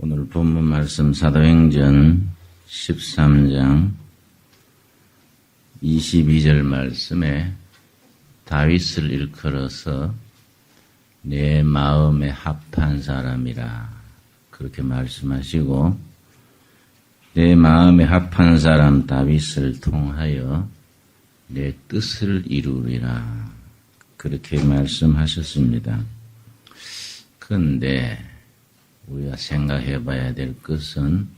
오늘 본문 말씀 사도행전 13장 22절 말씀에 다윗을 일컬어서 내 마음에 합한 사람이라 그렇게 말씀하시고, 내 마음에 합한 사람 다윗을 통하여 내 뜻을 이루리라 그렇게 말씀하셨습니다. 그런데 우리가 생각해 봐야 될 것은,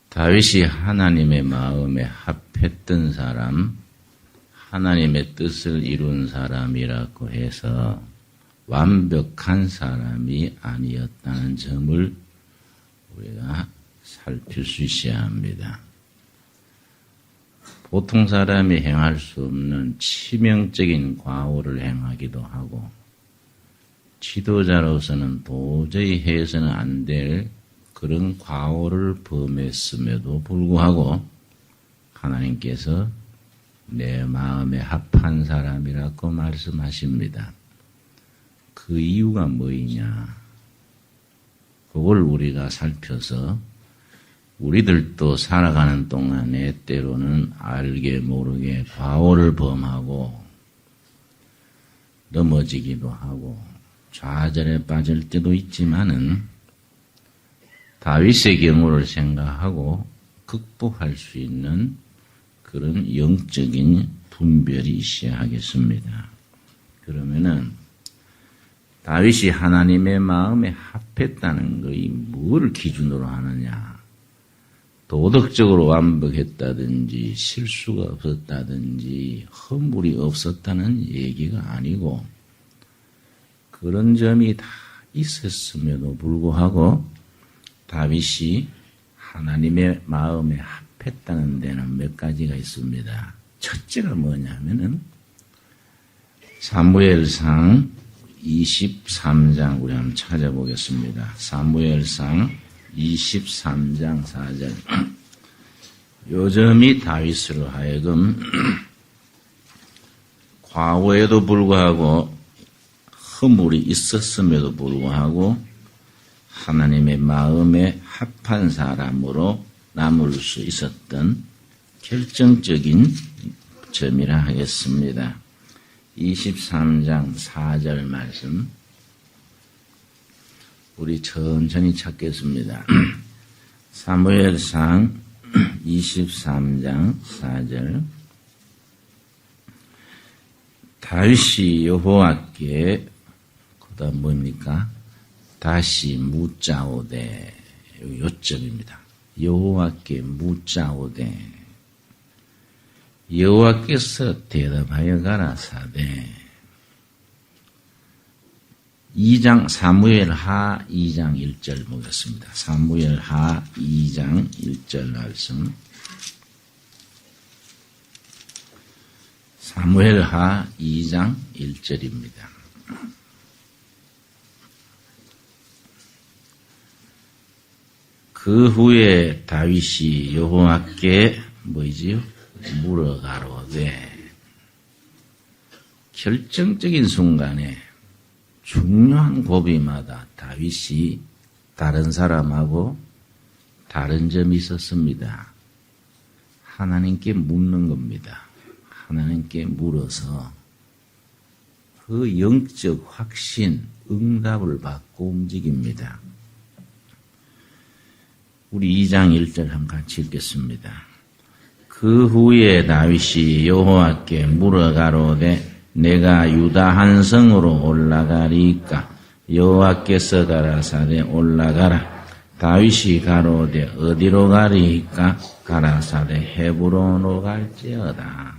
다윗이 하나님의 마음에 합했던 사람, 하나님의 뜻을 이룬 사람이라고 해서 완벽한 사람이 아니었다는 점을 우리가 살필 수 있어야 합니다. 보통 사람이 행할 수 없는 치명적인 과오를 행하기도 하고, 지도자로서는 도저히 해서는 안 될 그런 과오를 범했음에도 불구하고 하나님께서 내 마음에 합한 사람이라고 말씀하십니다. 그 이유가 뭐이냐? 그걸 우리가 살펴서 우리들도 살아가는 동안에 때로는 알게 모르게 과오를 범하고 넘어지기도 하고 좌절에 빠질 때도 있지만은, 다윗의 경우를 생각하고 극복할 수 있는 그런 영적인 분별이 있어야 하겠습니다. 그러면은 다윗이 하나님의 마음에 합했다는 것이 뭘 기준으로 하느냐? 도덕적으로 완벽했다든지 실수가 없었다든지 허물이 없었다는 얘기가 아니고, 그런 점이 다 있었음에도 불구하고 다윗이 하나님의 마음에 합했다는 데는 몇 가지가 있습니다. 첫째가 뭐냐면은 사무엘상 23장 우리 한번 찾아보겠습니다. 사무엘상 23장 4절. 요 점이 다윗으로 하여금 과거에도 불구하고 허물이 있었음에도 불구하고 하나님의 마음에 합한 사람으로 남을 수 있었던 결정적인 점이라 하겠습니다. 23장 4절 말씀 우리 천천히 찾겠습니다. 사무엘상 23장 4절. 다윗이 여호와께, 그다음 뭡니까? 다시 묻자오되, 요점입니다. 여호와께 묻자오되, 여호와께서 대답하여 가라사대. 2장 사무엘하 2장 1절 보겠습니다. 사무엘하 2장 1절 말씀. 사무엘하 2장 1절입니다. 그 후에 다윗이 여호와께 뭐지요? 물어가로되, 결정적인 순간에 중요한 고비마다 다윗이 다른 사람하고 다른 점이 있었습니다. 하나님께 묻는 겁니다. 하나님께 물어서 그 영적 확신, 응답을 받고 움직입니다. 우리 2장 1절 한번 같이 읽겠습니다. 그 후에 다윗이 여호와께 물어가로되, 내가 유다 한 성으로 올라가리까? 여호와께서 가라사대 올라가라. 다윗이 가로되 어디로 가리까? 가라사대 헤브론으로 갈지어다.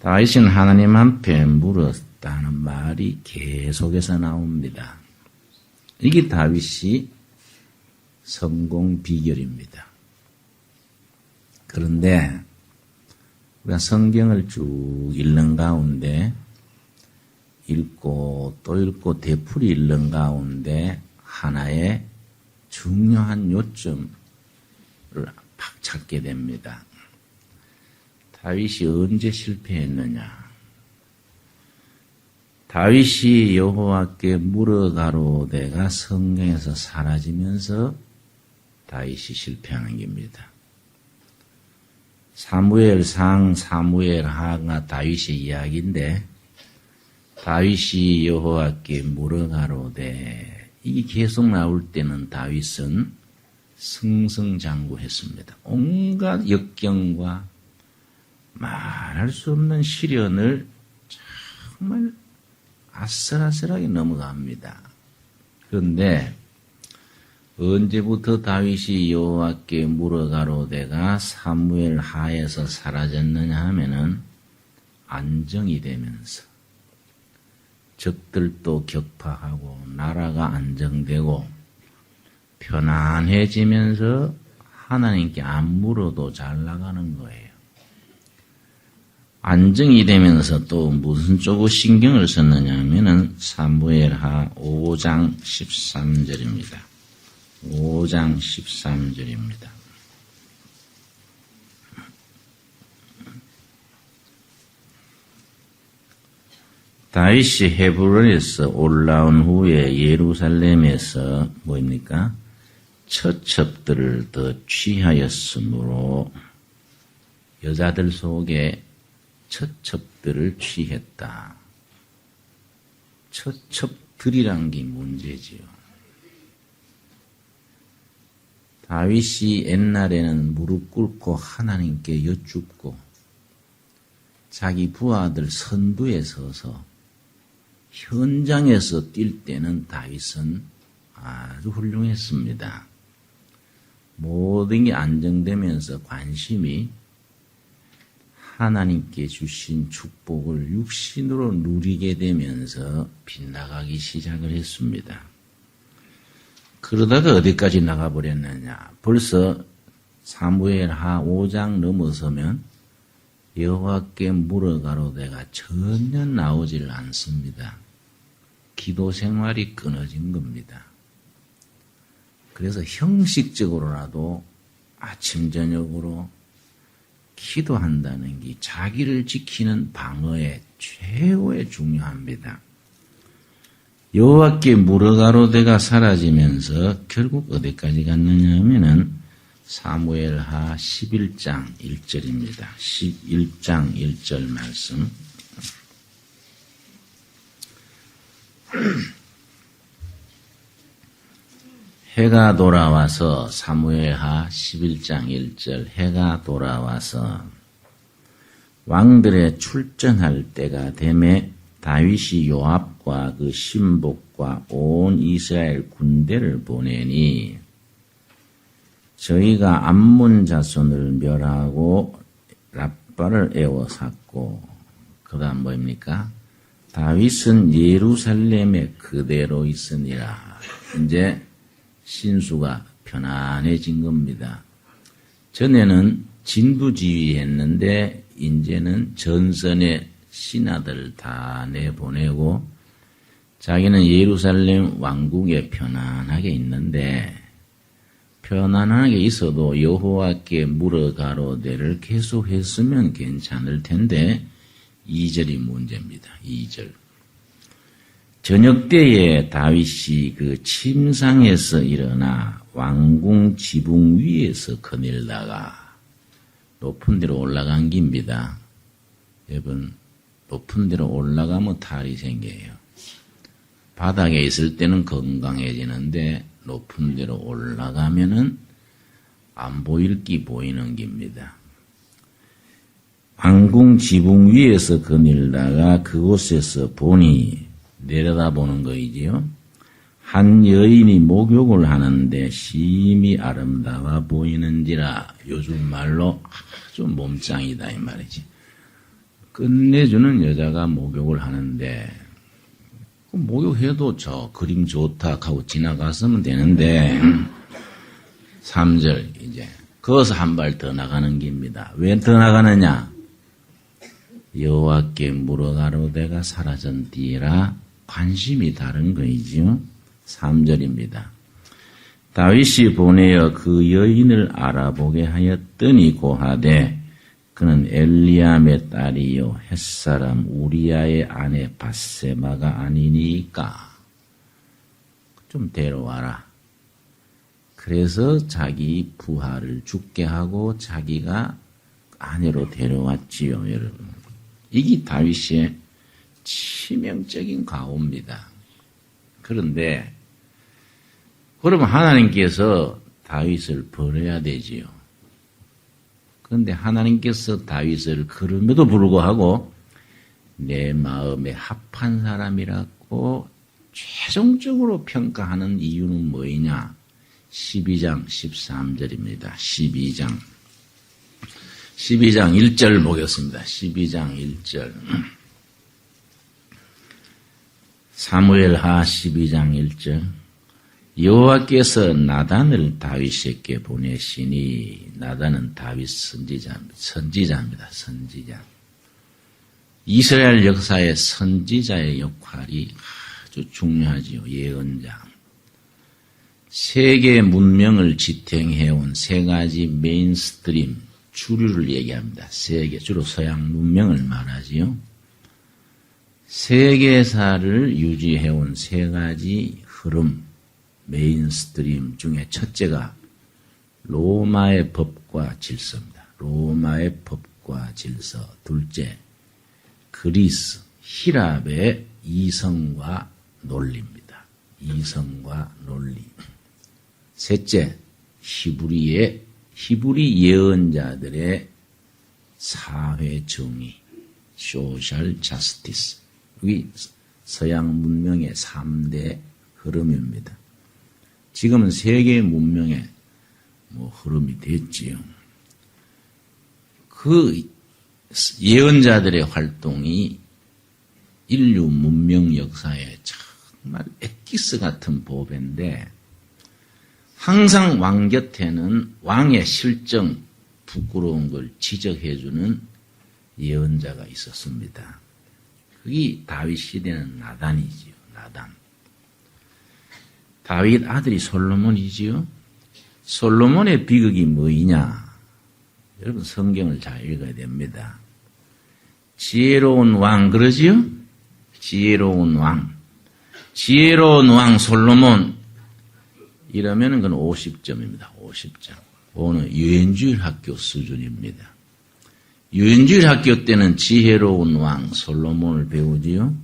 다윗은 하나님 앞에 물었다는 말이 계속해서 나옵니다. 이게 다윗이 성공 비결입니다. 그런데 우리가 성경을 쭉 읽는 가운데, 읽고 또 읽고 되풀이 읽는 가운데 하나의 중요한 요점을 팍 찾게 됩니다. 다윗이 언제 실패했느냐? 다윗이 여호와께 물어가로되가 성경에서 사라지면서 다윗이 실패하는 겁니다. 사무엘상, 사무엘하가 다윗의 이야기인데 다윗이 여호와께 물어가로되 이게 계속 나올 때는 다윗은 승승장구했습니다. 온갖 역경과 말할 수 없는 시련을 정말 아슬아슬하게 넘어갑니다. 그런데 언제부터 다윗이 여호와께 물어가로되가 사무엘 하에서 사라졌느냐 하면은 안정이 되면서 적들도 격파하고 나라가 안정되고 편안해지면서 하나님께 안 물어도 잘 나가는 거예요. 안정이 되면서 또 무슨 쪽으로 신경을 썼느냐 하면은 사무엘하 5장 13절입니다. 5장 13절입니다. 다윗이 헤브론에서 올라온 후에 예루살렘에서 뭐입니까? 처첩들을 더 취하였으므로 여자들 속에 처첩들을 취했다. 처첩들이란 게 문제지요. 다윗이 옛날에는 무릎 꿇고 하나님께 여쭙고 자기 부하들 선두에 서서 현장에서 뛸 때는 다윗은 아주 훌륭했습니다. 모든 게 안정되면서 관심이 하나님께 주신 축복을 육신으로 누리게 되면서 빗나가기 시작을 했습니다. 그러다가 어디까지 나가버렸느냐. 벌써 사무엘하 5장 넘어서면 여호와께 물어가로되가 전혀 나오질 않습니다. 기도 생활이 끊어진 겁니다. 그래서 형식적으로라도 아침 저녁으로 기도한다는 게 자기를 지키는 방어에 최고에 중요합니다. 여호와께 물어가로되가 사라지면서 결국 어디까지 갔느냐 하면은 사무엘하 11장 1절입니다. 11장 1절 말씀. 해가 돌아와서 사무엘하 11장 1절 해가 돌아와서 왕들의 출전할 때가 되매 다윗이 요압과 그 신복과 온 이스라엘 군대를 보내니 저희가 암몬 자손을 멸하고 랍바를 에워쌌고 그 다음 뭐입니까? 다윗은 예루살렘에 그대로 있으니라. 이제 신수가 편안해진 겁니다. 전에는 진두지휘했는데 이제는 전선에 신하들 다 내보내고 자기는 예루살렘 왕국에 편안하게 있는데 편안하게 있어도 여호와께 물어가로되를 계속했으면 괜찮을 텐데 2절이 문제입니다. 2절. 저녁 때에 다윗이 그 침상에서 일어나 왕궁 지붕 위에서 거닐다가 높은 데로 올라간 겁니다. 여러분 높은 데로 올라가면 탈이 생겨요. 바닥에 있을 때는 건강해지는데 높은 데로 올라가면은 안 보일 게 보이는 겁니다. 왕궁 지붕 위에서 거닐다가 그곳에서 보니 내려다보는 거이지요. 한 여인이 목욕을 하는데 심히 아름다워 보이는지라. 요즘 말로 아주 몸짱이다 이 말이지. 끝내주는 여자가 목욕을 하는데 목욕해도 저 그림 좋다 하고 지나갔으면 되는데 3절 이제 거기서 한 발 더 나가는 겁니다. 왜 더 나가느냐? 여호와께 물어가로되가 사라졌디라. 관심이 다른 거이지요. 3절입니다. 다윗이 보내어 그 여인을 알아보게 하였더니 고하되 그는 엘리암의 딸이요 햇사람 우리아의 아내 밧세바가 아니니까 좀 데려와라. 그래서 자기 부하를 죽게 하고 자기가 아내로 데려왔지요, 여러분. 이게 다윗의 치명적인 과오입니다. 그런데 그러면 하나님께서 다윗을 버려야 되지요. 그런데 하나님께서 다윗을 그럼에도 불구하고 내 마음에 합한 사람이라고 최종적으로 평가하는 이유는 뭐이냐? 12장 13절입니다. 12장 1절 보겠습니다. 12장 1절. 사무엘하 12장 1절. 여호와께서 나단을 다윗에게 보내시니 나단은 다윗 선지자입니다. 선지자. 이스라엘 역사의 선지자의 역할이 아주 중요하지요. 예언자. 세계 문명을 지탱해온 세 가지 메인스트림 주류를 얘기합니다. 세계, 주로 서양 문명을 말하지요. 세계사를 유지해온 세 가지 흐름, 메인스트림 중에 첫째가 로마의 법과 질서입니다. 로마의 법과 질서. 둘째, 그리스, 히랍의 이성과 논리입니다. 이성과 논리. 셋째, 히브리 예언자들의 사회 정의, 소셜 자스티스. 여기 서양 문명의 3대 흐름입니다. 지금은 세계 문명의 흐름이 됐지요. 그 예언자들의 활동이 인류 문명 역사에 정말 엑기스 같은 보배인데 항상 왕 곁에는 왕의 실정, 부끄러운 걸 지적해주는 예언자가 있었습니다. 그게 다윗 시대는 나단이지요. 나단. 다윗 아들이 솔로몬이지요. 솔로몬의 비극이 뭐이냐? 여러분 성경을 잘 읽어야 됩니다. 지혜로운 왕 그러지요? 지혜로운 왕. 지혜로운 왕 솔로몬. 이러면은 그건 50점입니다. 50점. 오늘 유엔주일 학교 수준입니다. 유엔주일 학교 때는 지혜로운 왕 솔로몬을 배우지요.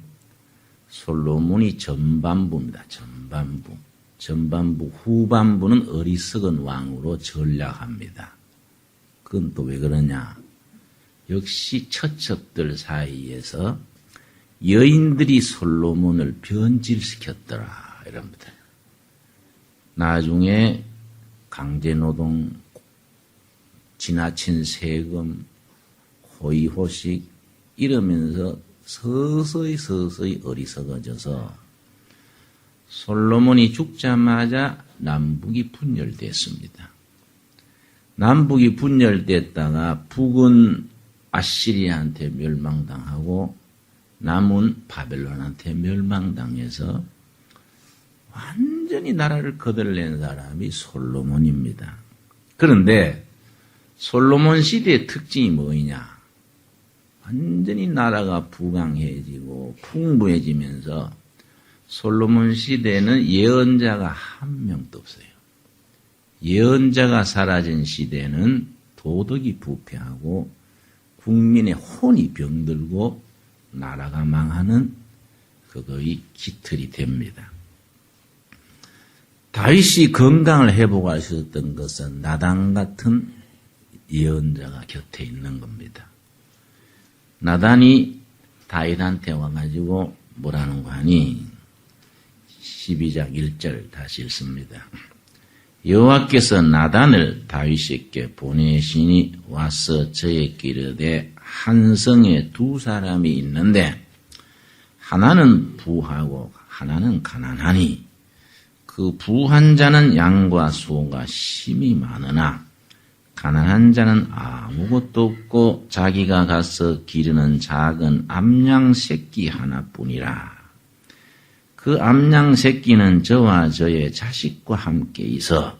솔로몬이 전반부입니다. 전반부. 전반부, 후반부는 어리석은 왕으로 전락합니다. 그건 또 왜 그러냐? 역시 처첩들 사이에서 여인들이 솔로몬을 변질시켰더라. 이럽니다. 나중에 강제노동, 지나친 세금, 호의호식 이러면서 서서히 어리석어져서 솔로몬이 죽자마자 남북이 분열됐습니다. 남북이 분열됐다가 북은 아시리아한테 멸망당하고 남은 바벨론한테 멸망당해서 완전히 나라를 거들낸 사람이 솔로몬입니다. 그런데 솔로몬 시대의 특징이 뭐냐? 완전히 나라가 부강해지고 풍부해지면서 솔로몬 시대는 예언자가 한 명도 없어요. 예언자가 사라진 시대는 도덕이 부패하고 국민의 혼이 병들고 나라가 망하는 그거의 기틀이 됩니다. 다윗이 건강을 회복할 수 있었던 것은 나단 같은 예언자가 곁에 있는 겁니다. 나단이 다윗한테 와가지고 뭐라는 거 하니 12장 1절 다시 읽습니다. 여호와께서 나단을 다윗에게 보내시니 와서 저에게 이르되 한 성에 두 사람이 있는데 하나는 부하고 하나는 가난하니 그 부한 자는 양과 소가 심이 많으나 가난한 자는 아무것도 없고 자기가 가서 기르는 작은 암양 새끼 하나뿐이라. 그 암양 새끼는 저와 저의 자식과 함께 있어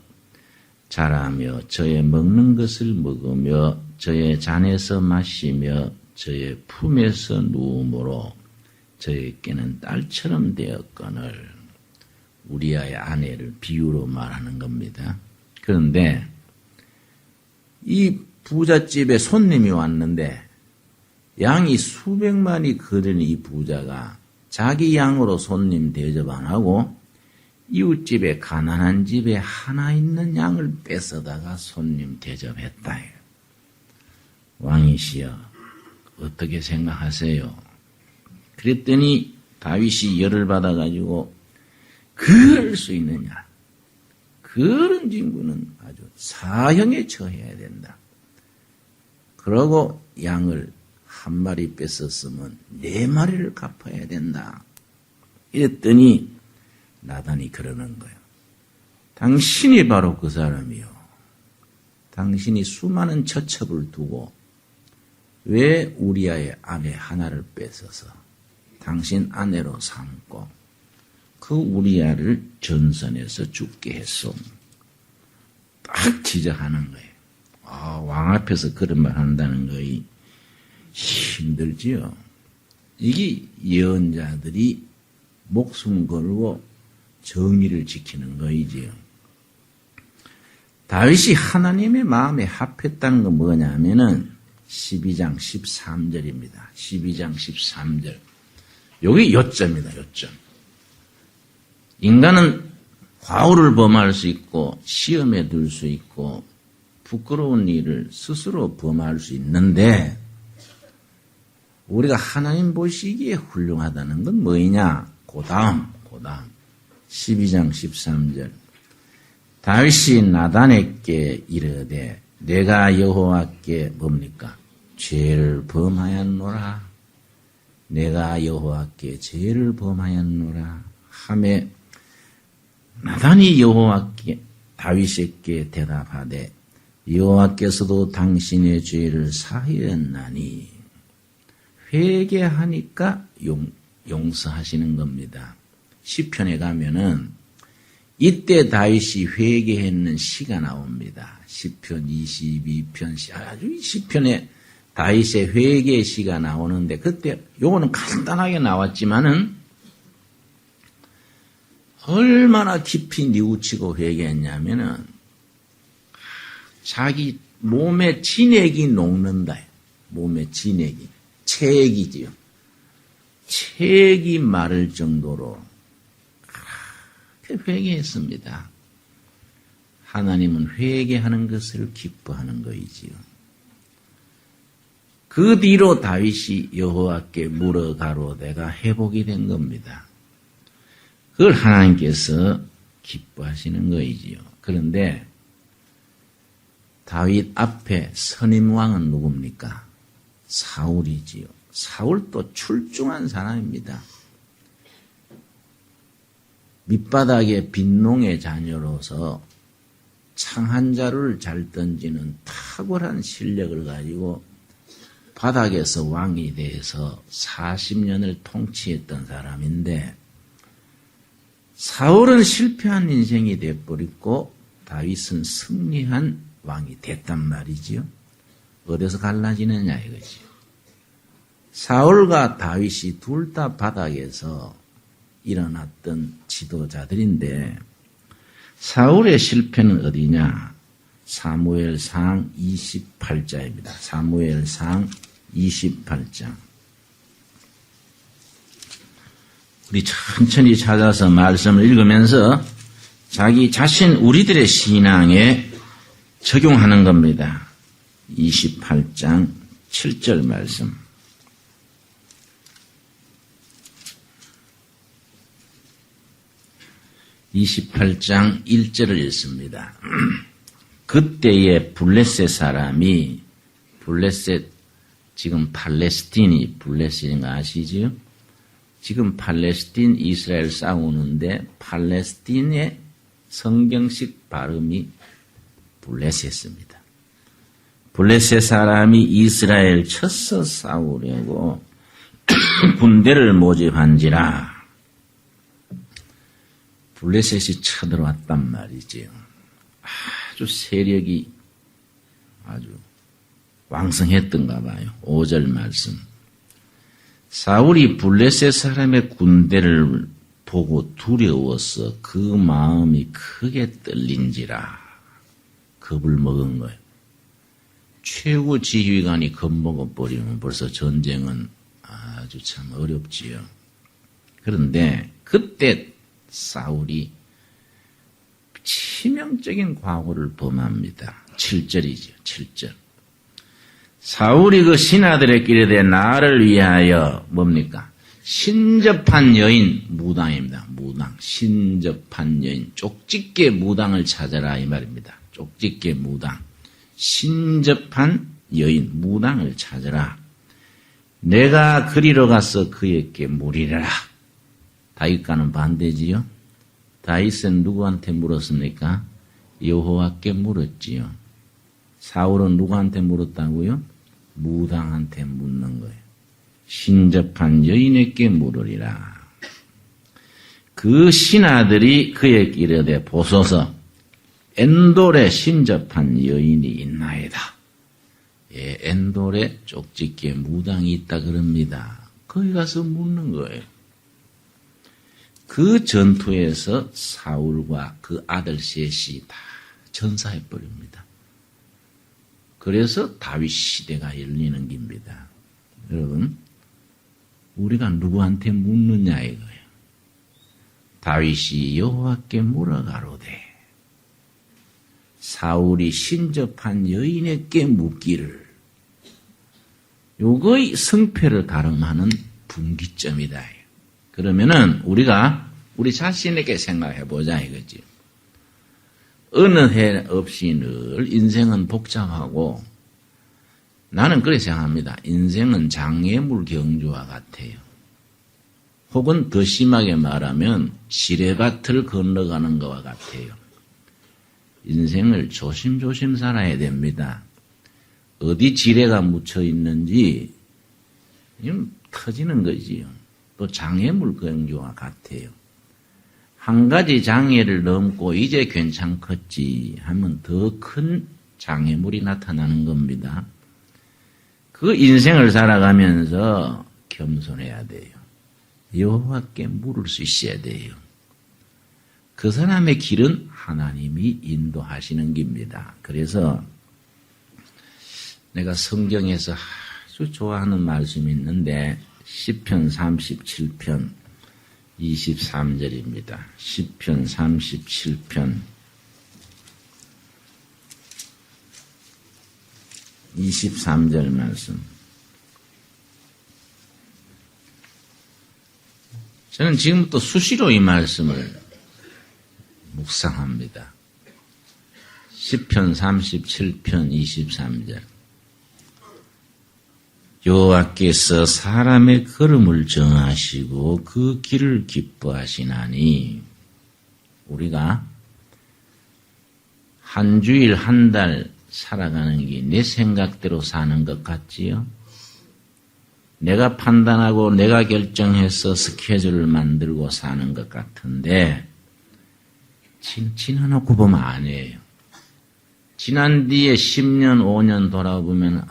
자라며 저의 먹는 것을 먹으며 저의 잔에서 마시며 저의 품에서 누움으로 저에게는 딸처럼 되었거늘. 우리아의 아내를 비유로 말하는 겁니다. 그런데 이 부잣집에 손님이 왔는데 양이 수백만이 거린 이 부자가 자기 양으로 손님 대접 안 하고 이웃집에 가난한 집에 하나 있는 양을 뺏어다가 손님 대접했다. 왕이시여 어떻게 생각하세요? 그랬더니 다윗이 열을 받아가지고 그럴 수 있느냐? 그런 진구는 아주 사형에 처해야 된다. 그러고 양을 한 마리 뺏었으면 4마리를 갚아야 된다. 이랬더니 나단이 그러는 거예요. 당신이 바로 그 사람이요. 당신이 수많은 처첩을 두고 왜 우리아의 아내 하나를 뺏어서 당신 아내로 삼고 그 우리아를 전선에서 죽게 했소. 딱 지적하는 거예요. 왕 앞에서 그런 말 한다는 거이 힘들지요. 이게 예언자들이 목숨 걸고 정의를 지키는 거이지요. 다윗이 하나님의 마음에 합했다는 건 뭐냐면은 12장 13절입니다. 12장 13절. 여기 요점이다, 요점. 인간은 과오를 범할 수 있고 시험에 들 수 있고 부끄러운 일을 스스로 범할 수 있는데 우리가 하나님 보시기에 훌륭하다는 건 뭐이냐? 그 다음 12장 13절. 다윗이 나단에게 이르되 내가 여호와께 뭡니까? 죄를 범하였노라. 내가 여호와께 죄를 범하였노라 하매 나단이 여호와께 다윗에게 대답하되 여호와께서도 당신의 죄를 사하였나니 회개하니까 용서하시는 겁니다. 시편에 가면은 이때 다윗이 회개했는 시가 나옵니다. 시편 22편 아주 시편에 다윗의 회개 시가 나오는데 그때 요거는 간단하게 나왔지만은 얼마나 깊이 뉘우치고 회개했냐면은 자기 몸에 진액이 녹는다. 몸에 진액이. 체액이지요. 체액이 마를 정도로 그렇게 회개했습니다. 하나님은 회개하는 것을 기뻐하는 거이지요. 그 뒤로 다윗이 여호와께 물어 가로되가 회복이 된 겁니다. 그걸 하나님께서 기뻐하시는 거이지요. 그런데 다윗 앞에 선임왕은 누굽니까? 사울이지요. 사울도 출중한 사람입니다. 밑바닥에 빈농의 자녀로서 창 한 자루를 잘 던지는 탁월한 실력을 가지고 바닥에서 왕이 돼서 40년을 통치했던 사람인데 사울은 실패한 인생이 돼버렸고 다윗은 승리한 왕이 됐단 말이지요. 어디서 갈라지느냐 이거지. 사울과 다윗이 둘 다 바닥에서 일어났던 지도자들인데 사울의 실패는 어디냐? 사무엘상 28장입니다. 사무엘상 28장. 우리 천천히 찾아서 말씀을 읽으면서 자기 자신 우리들의 신앙에 적용하는 겁니다. 28장 7절 말씀. (28장 1절을) 읽습니다. 그때에 블레셋 사람이 블레셋 지금 팔레스틴이 블레셋인 거 아시지요? 지금 팔레스틴 이스라엘 싸우는데 팔레스틴의 성경식 발음이 블레셋입니다. 블레셋 사람이 이스라엘 쳐서 싸우려고 군대를 모집한지라 블레셋이 쳐들어왔단 말이지요. 아주 아주 세력이 아주 왕성했던가 봐요. 5절 말씀. 사울이 블레셋 사람의 군대를 보고 두려워서 그 마음이 크게 떨린지라. 겁을 먹은 거예요. 최고 지휘관이 겁먹어버리면 벌써 전쟁은 아주 참 어렵지요. 그런데 그때 사울이 치명적인 과오를 범합니다. 7절이죠. 7절. 사울이 그 신하들에게 이르되 나를 위하여 뭡니까? 신접한 여인 무당입니다. 무당. 신접한 여인. 쪽집게 무당을 찾아라 이 말입니다. 쪽집게 무당. 신접한 여인 무당을 찾아라. 내가 그리러 가서 그에게 물으리라. 다윗과는 반대지요. 다윗은 누구한테 물었습니까? 여호와께 물었지요. 사울은 누구한테 물었다고요? 무당한테 묻는 거예요. 신접한 여인에게 물으리라. 그 신하들이 그에게 이르되 보소서 엔돌에 신접한 여인이 있나이다. 예, 엔돌에 쪽집게 무당이 있다 그럽니다. 거기 가서 묻는 거예요. 그 전투에서 사울과 그 아들 셋이 다 전사해버립니다. 그래서 다윗 시대가 열리는 겁니다. 여러분, 우리가 누구한테 묻느냐 이거예요. 다윗이 여호와께 물어가로되 사울이 신접한 여인에게 묻기를. 요거의 성패를 가름하는 분기점이다. 그러면은 우리가 우리 자신에게 생각해 보자 이거지. 어느 해 없이 늘 인생은 복잡하고 나는 그렇게 생각합니다. 인생은 장애물 경주와 같아요. 혹은 더 심하게 말하면 지뢰밭을 건너가는 것과 같아요. 인생을 조심조심 살아야 됩니다. 어디 지뢰가 묻혀 있는지 터지는 거지요. 또 장애물 경주와 같아요. 한 가지 장애를 넘고 이제 괜찮겠지 하면 더 큰 장애물이 나타나는 겁니다. 그 인생을 살아가면서 겸손해야 돼요. 여호와께 물을 수 있어야 돼요. 그 사람의 길은 하나님이 인도하시는 길입니다. 그래서 내가 성경에서 아주 좋아하는 말씀이 있는데 시편 37편 23절입니다. 시편 37편 23절 말씀. 저는 지금부터 수시로 이 말씀을 묵상합니다. 시편 37편 23절. 여호와께서 사람의 걸음을 정하시고 그 길을 기뻐하시나니. 우리가 한 주일 한 달 살아가는 게 내 생각대로 사는 것 같지요? 내가 판단하고 내가 결정해서 스케줄을 만들고 사는 것 같은데 지나놓고 보면 아니에요. 지난 뒤에 10년, 5년 돌아보면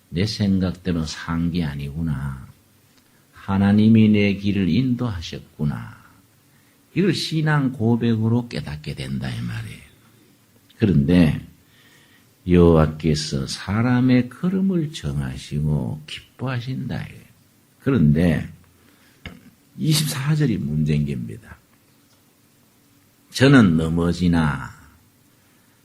내 생각대로 산 게 아니구나. 하나님이 내 길을 인도하셨구나. 이걸 신앙 고백으로 깨닫게 된다 이 말이에요. 그런데 여호와께서 사람의 걸음을 정하시고 기뻐하신다. 그런데 24절이 문제인 겁니다. 저는 넘어지나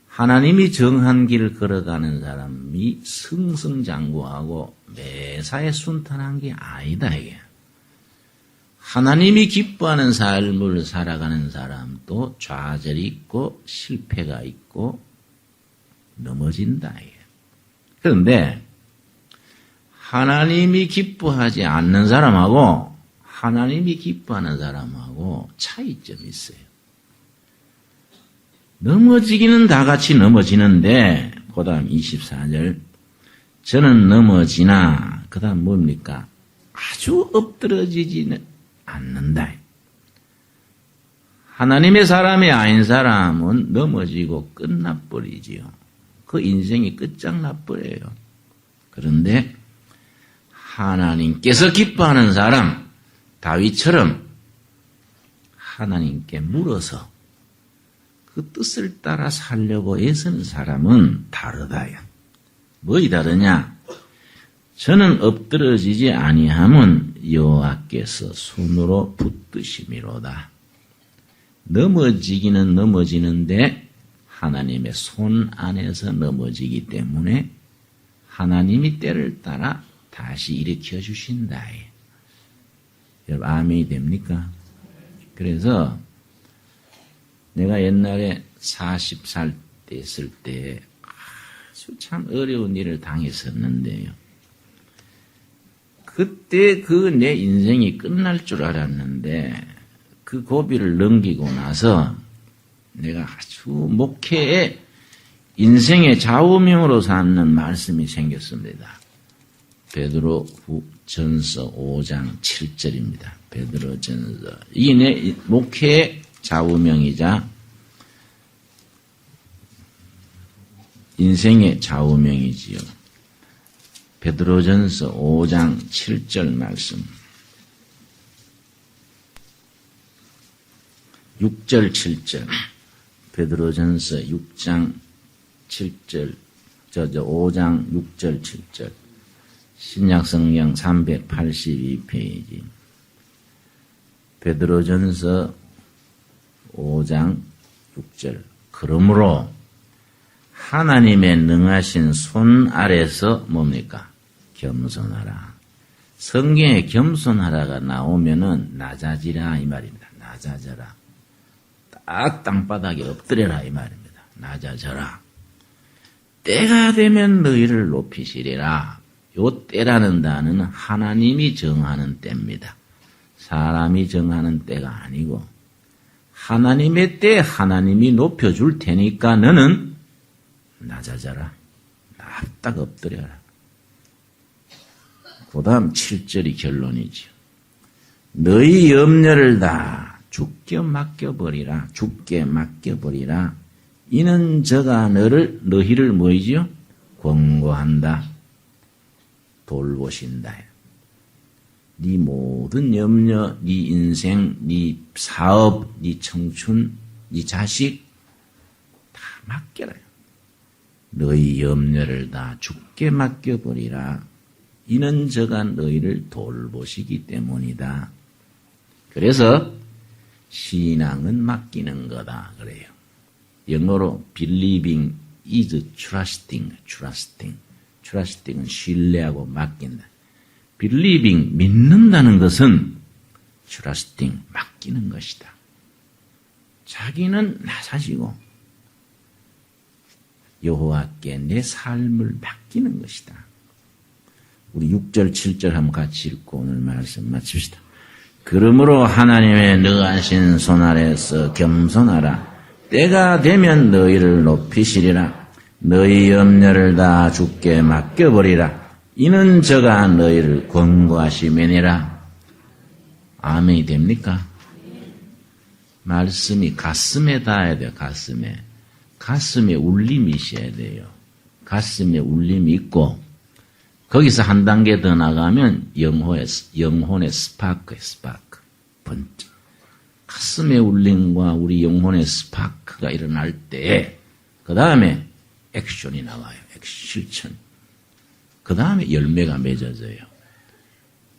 하나님이 정한 길을 걸어가는 사람이 승승장구하고 매사에 순탄한 게 아니다. 이게. 하나님이 기뻐하는 삶을 살아가는 사람도 좌절이 있고 실패가 있고 넘어진다. 이게. 그런데 하나님이 기뻐하지 않는 사람하고 하나님이 기뻐하는 사람하고 차이점이 있어요. 넘어지기는 다 같이 넘어지는데 그 다음 24절 저는 넘어지나 그 다음 뭡니까? 아주 엎드러지지는 않는다. 하나님의 사람이 아닌 사람은 넘어지고 끝나버리지요. 그 인생이 끝장나버려요. 그런데 하나님께서 기뻐하는 사람, 다윗처럼 하나님께 물어서 그 뜻을 따라 살려고 애쓰는 사람은 다르다요. 뭐이 다르냐? 저는 엎드러지지 아니함은 여호와께서 손으로 붙드심이로다. 넘어지기는 넘어지는데 하나님의 손 안에서 넘어지기 때문에 하나님이 때를 따라 다시 일으켜 주신다. 여러분 아멘이 됩니까? 그래서 내가 옛날에 40살 때 있을 때 아주 참 어려운 일을 당했었는데요. 그때 그 내 인생이 끝날 줄 알았는데 그 고비를 넘기고 나서 내가 아주 목회에 인생의 좌우명으로 삼는 말씀이 생겼습니다. 베드로 전서 5장 7절입니다. 베드로 전서. 이게 내 목회의 좌우명이자 인생의 좌우명이지요. 베드로전서 5장 7절 말씀. 6절 7절. 베드로전서 6장 7절. 5장 6절 7절. 신약성경 382페이지. 베드로전서 5장 6절. 그러므로 하나님의 능하신 손 아래서 뭡니까? 겸손하라. 성경에 겸손하라가 나오면은 낮아지라 이 말입니다. 낮아져라. 딱 땅바닥에 엎드려라 이 말입니다. 낮아져라. 때가 되면 너희를 높이시리라. 요 때라는 단어는 하나님이 정하는 때입니다. 사람이 정하는 때가 아니고 하나님의 때 하나님이 높여줄 테니까 너는 낮아져라. 딱 엎드려라. 그 다음 7절이 결론이죠. 너희 염려를 다 주께 맡겨버리라. 주께 맡겨버리라. 이는 저가 너희를 뭐이지요? 권고한다. 돌보신다. 네 모든 염려, 네 인생, 네 사업, 네 청춘, 네 자식 다 맡겨라. 너희 염려를 다 주께 맡겨버리라. 이는 저가 너희를 돌보시기 때문이다. 그래서 신앙은 맡기는 거다 그래요. 영어로 believing is trusting. trusting은 신뢰하고 맡긴다. believing 믿는다는 것은 trusting 맡기는 것이다. 자기는 나사시고 여호와께 내 삶을 맡기는 것이다. 우리 6절 7절 한번 같이 읽고 오늘 말씀 마칩시다. 그러므로 하나님의 능하신 손 아래서 겸손하라. 때가 되면 너희를 높이시리라. 너희 염려를 다 주께 맡겨버리라. 이는 저가 너희를 권고하시매니라. 아멘이 됩니까? 말씀이 가슴에 닿아야 돼요. 가슴에 울림이 있어야 돼요. 가슴에 울림이 있고 거기서 한 단계 더 나가면 영혼의 스파크. 번쩍. 가슴의 울림과 우리 영혼의 스파크가 일어날 때 그 다음에 액션이 나와요. 실천. 그 다음에 열매가 맺어져요.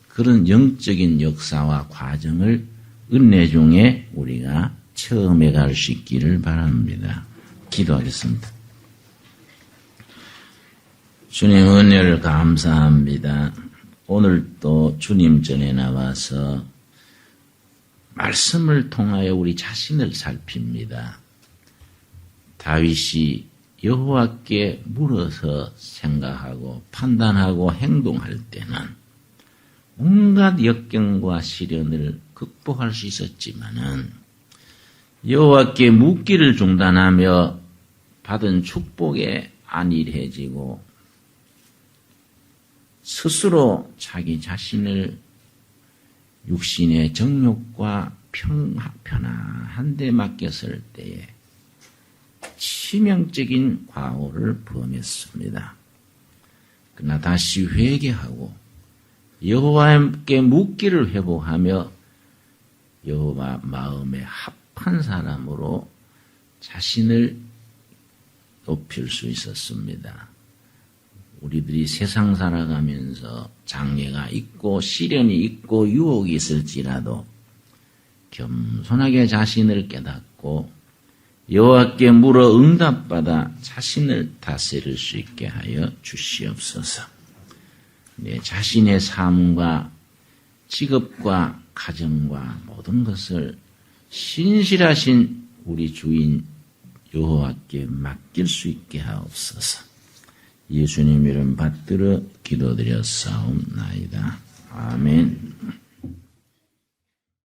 그런 영적인 역사와 과정을 은혜 중에 우리가 처음에 갈 수 있기를 바랍니다. 기도하겠습니다. 주님 은혜를 감사합니다. 오늘 또 주님 전에 나와서 말씀을 통하여 우리 자신을 살핍니다. 다윗이 여호와께 물어서 생각하고 판단하고 행동할 때는 온갖 역경과 시련을 극복할 수 있었지만은 여호와께 묻기를 중단하며 받은 축복에 안일해지고 스스로 자기 자신을 육신의 정욕과 한 대 맡겼을 때에 치명적인 과오를 범했습니다. 그러나 다시 회개하고 여호와께 묻기를 회복하며 여호와 마음에 합한 사람으로 자신을 높일 수 있었습니다. 우리들이 세상 살아가면서 장애가 있고 시련이 있고 유혹이 있을지라도 겸손하게 자신을 깨닫고 여호와께 물어 응답받아 자신을 다스릴 수 있게 하여 주시옵소서. 내 자신의 삶과 직업과 가정과 모든 것을 신실하신 우리 주인 여호와께 맡길 수 있게 하옵소서. 예수님 이름 받들어 기도드렸사옵나이다. 아멘.